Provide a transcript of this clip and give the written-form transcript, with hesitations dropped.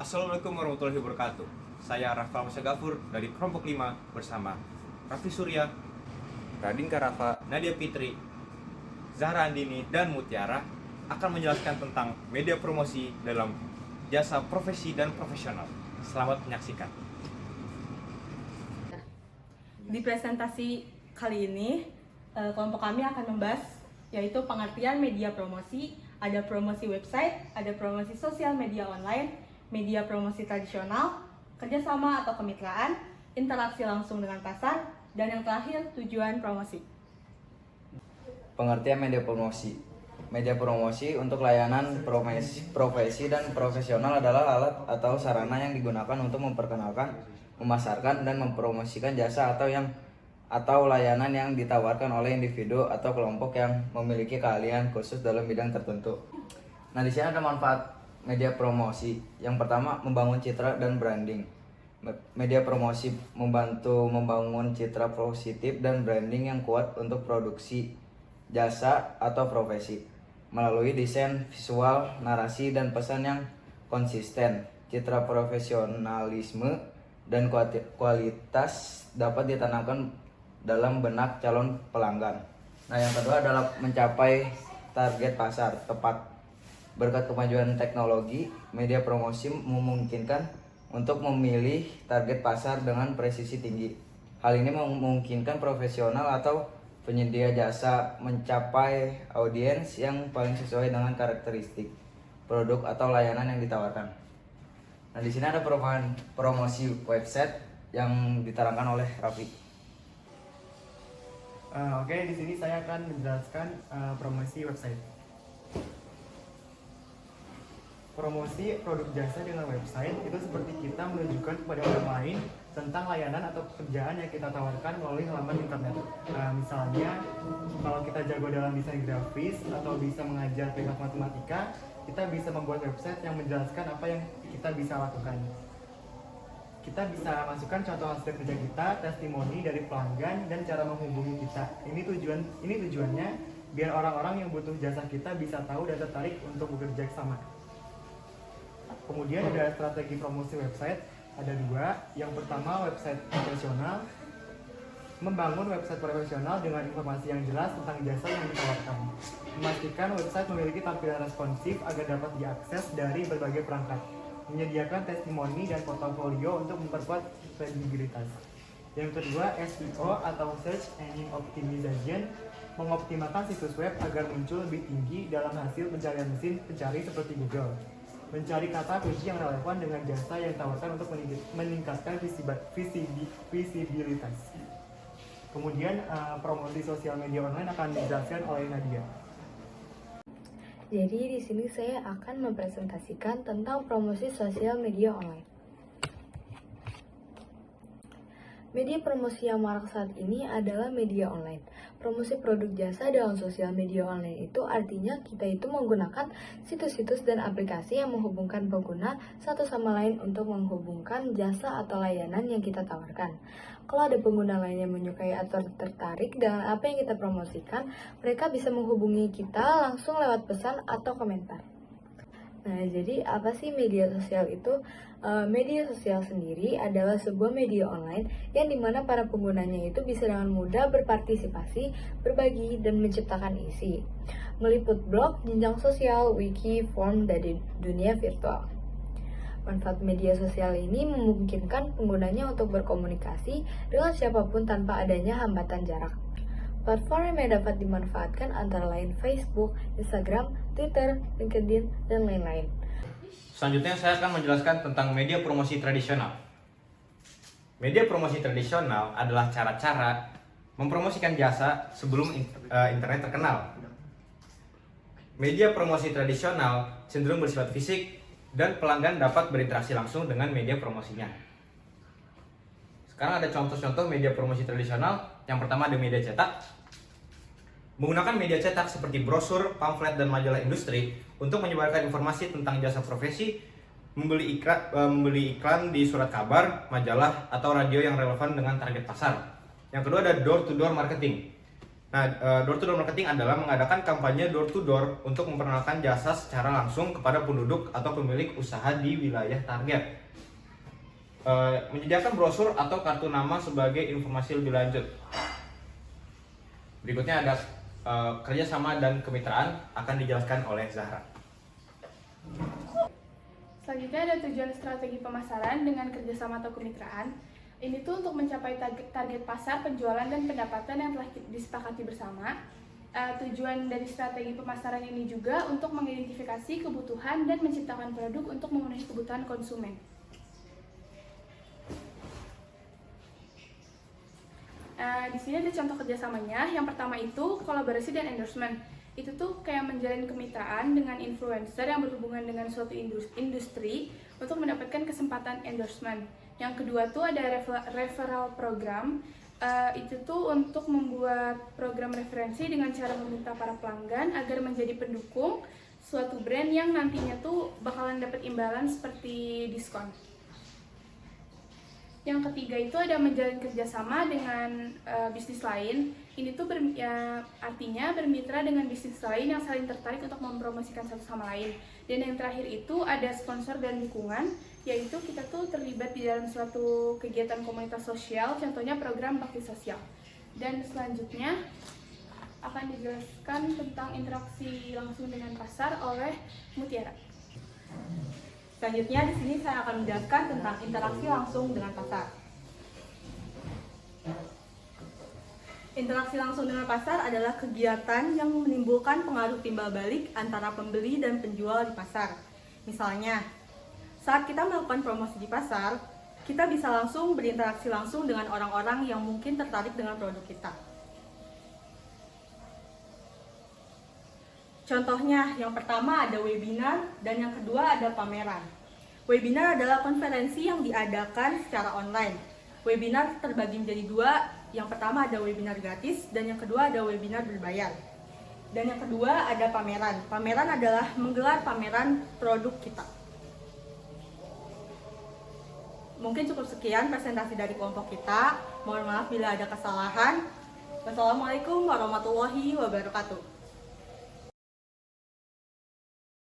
Assalamualaikum warahmatullahi wabarakatuh. Saya Rafa Musagafur dari kelompok 5 bersama Raffi Surya, Radin Karafa. Nadia Fitri, Zahra Andini, dan Mutiara akan menjelaskan tentang media promosi dalam jasa profesi dan profesional. Selamat menyaksikan. Di presentasi kali ini, kelompok kami akan membahas yaitu pengertian media promosi, ada promosi website, ada promosi sosial media online, media promosi tradisional, kerjasama atau kemitraan, interaksi langsung dengan pasar, dan yang terakhir tujuan promosi. Pengertian media promosi. Media promosi untuk layanan profesi dan profesional adalah alat atau sarana yang digunakan untuk memperkenalkan, memasarkan, dan mempromosikan jasa atau layanan yang ditawarkan oleh individu atau kelompok yang memiliki keahlian khusus dalam bidang tertentu. Nah, di sini ada manfaat media promosi. Yang pertama, membangun citra dan branding. Media promosi membantu membangun citra positif dan branding yang kuat untuk produksi jasa atau profesi melalui desain visual, narasi, dan pesan yang konsisten. Citra profesionalisme dan kualitas dapat ditanamkan dalam benak calon pelanggan. Nah, yang kedua adalah mencapai target pasar tepat. Berkat kemajuan teknologi, media promosi memungkinkan untuk memilih target pasar dengan presisi tinggi. Hal ini memungkinkan profesional atau penyedia jasa mencapai audiens yang paling sesuai dengan karakteristik produk atau layanan yang ditawarkan. Nah, di sini ada promosi website yang diterangkan oleh Raffi. Oke, di sini saya akan menjelaskan promosi website. Promosi produk jasa dengan website itu seperti kita menunjukkan kepada orang lain tentang layanan atau pekerjaan yang kita tawarkan melalui halaman internet. Misalnya, kalau kita jago dalam desain grafis atau bisa mengajar teknik matematika, kita bisa membuat website yang menjelaskan apa yang kita bisa lakukan. Kita bisa masukkan contoh hasil kerja kita, testimoni dari pelanggan, dan cara menghubungi kita. Ini tujuannya biar orang-orang yang butuh jasa kita bisa tahu dan tertarik untuk bekerja sama. Kemudian ada strategi promosi website, ada dua. Yang pertama, website profesional. Membangun website profesional dengan informasi yang jelas tentang jasa yang ditawarkan. Memastikan website memiliki tampilan responsif agar dapat diakses dari berbagai perangkat. Menyediakan testimoni dan portofolio untuk memperkuat kredibilitas. Yang kedua, SEO atau Search Engine Optimization. Mengoptimalkan situs web agar muncul lebih tinggi dalam hasil pencarian mesin pencari seperti Google. Mencari kata kunci yang relevan dengan jasa yang ditawarkan untuk meningkatkan visibilitas. Kemudian promosi sosial media online akan dijelaskan oleh Nadia. Jadi di sini saya akan mempresentasikan tentang promosi sosial media online. Media promosi yang marak saat ini adalah media online. Promosi produk jasa dalam sosial media online itu artinya kita itu menggunakan situs-situs dan aplikasi yang menghubungkan pengguna satu sama lain untuk menghubungkan jasa atau layanan yang kita tawarkan. Kalau ada pengguna lain yang menyukai atau tertarik dengan apa yang kita promosikan, mereka bisa menghubungi kita langsung lewat pesan atau komentar. Nah, jadi apa sih media sosial itu? Media sosial sendiri adalah sebuah media online yang dimana para penggunanya itu bisa dengan mudah berpartisipasi, berbagi, dan menciptakan isi. Meliput blog, jenjang sosial, wiki, forum dari dunia virtual. Manfaat media sosial ini memungkinkan penggunanya untuk berkomunikasi dengan siapapun tanpa adanya hambatan jarak. Platform yang dapat dimanfaatkan antara lain Facebook, Instagram, Twitter, LinkedIn, dan lain-lain. Selanjutnya saya akan menjelaskan tentang media promosi tradisional. Media promosi tradisional adalah cara-cara mempromosikan jasa sebelum internet terkenal. Media promosi tradisional cenderung bersifat fisik dan pelanggan dapat berinteraksi langsung dengan media promosinya. Sekarang ada contoh-contoh media promosi tradisional. Yang pertama ada media cetak. Menggunakan media cetak seperti brosur, pamflet, dan majalah industri untuk menyebarkan informasi tentang jasa profesi, membeli iklan di surat kabar, majalah, atau radio yang relevan dengan target pasar. Yang kedua ada door-to-door marketing. Nah, door to door marketing adalah mengadakan kampanye door to door untuk memperkenalkan jasa secara langsung kepada penduduk atau pemilik usaha di wilayah target. Menyediakan brosur atau kartu nama sebagai informasi lebih lanjut. Berikutnya ada kerjasama dan kemitraan, akan dijelaskan oleh Zahra. Selanjutnya ada tujuan strategi pemasaran dengan kerjasama atau kemitraan. Ini tuh untuk mencapai target pasar, penjualan, dan pendapatan yang telah disepakati bersama. Tujuan dari strategi pemasaran ini juga untuk mengidentifikasi kebutuhan dan menciptakan produk untuk memenuhi kebutuhan konsumen. Di sini ada contoh kerjasamanya. Yang pertama itu kolaborasi dan endorsement. Itu tuh kayak menjalin kemitraan dengan influencer yang berhubungan dengan suatu industri untuk mendapatkan kesempatan endorsement. Yang kedua tuh ada referral program. Itu tuh untuk membuat program referensi dengan cara meminta para pelanggan agar menjadi pendukung suatu brand yang nantinya tuh bakalan dapat imbalan seperti diskon. Yang ketiga itu ada menjalin kerjasama dengan bisnis lain. Ini tuh artinya bermitra dengan bisnis lain yang saling tertarik untuk mempromosikan satu sama lain. Dan yang terakhir itu ada sponsor dan dukungan, yaitu kita tuh terlibat di dalam suatu kegiatan komunitas sosial, contohnya program bakti sosial. Dan selanjutnya akan dijelaskan tentang interaksi langsung dengan pasar oleh Mutiara. Selanjutnya di sini saya akan menjelaskan tentang interaksi langsung dengan pasar. Interaksi langsung dengan pasar adalah kegiatan yang menimbulkan pengaruh timbal balik antara pembeli dan penjual di pasar. Misalnya, saat kita melakukan promosi di pasar, kita bisa langsung berinteraksi langsung dengan orang-orang yang mungkin tertarik dengan produk kita. Contohnya, yang pertama ada webinar dan yang kedua ada pameran. Webinar adalah konferensi yang diadakan secara online. Webinar terbagi menjadi dua, yang pertama ada webinar gratis dan yang kedua ada webinar berbayar. Dan yang kedua ada pameran. Pameran adalah menggelar pameran produk kita. Mungkin cukup sekian presentasi dari kelompok kita. Mohon maaf bila ada kesalahan. Wassalamualaikum warahmatullahi wabarakatuh.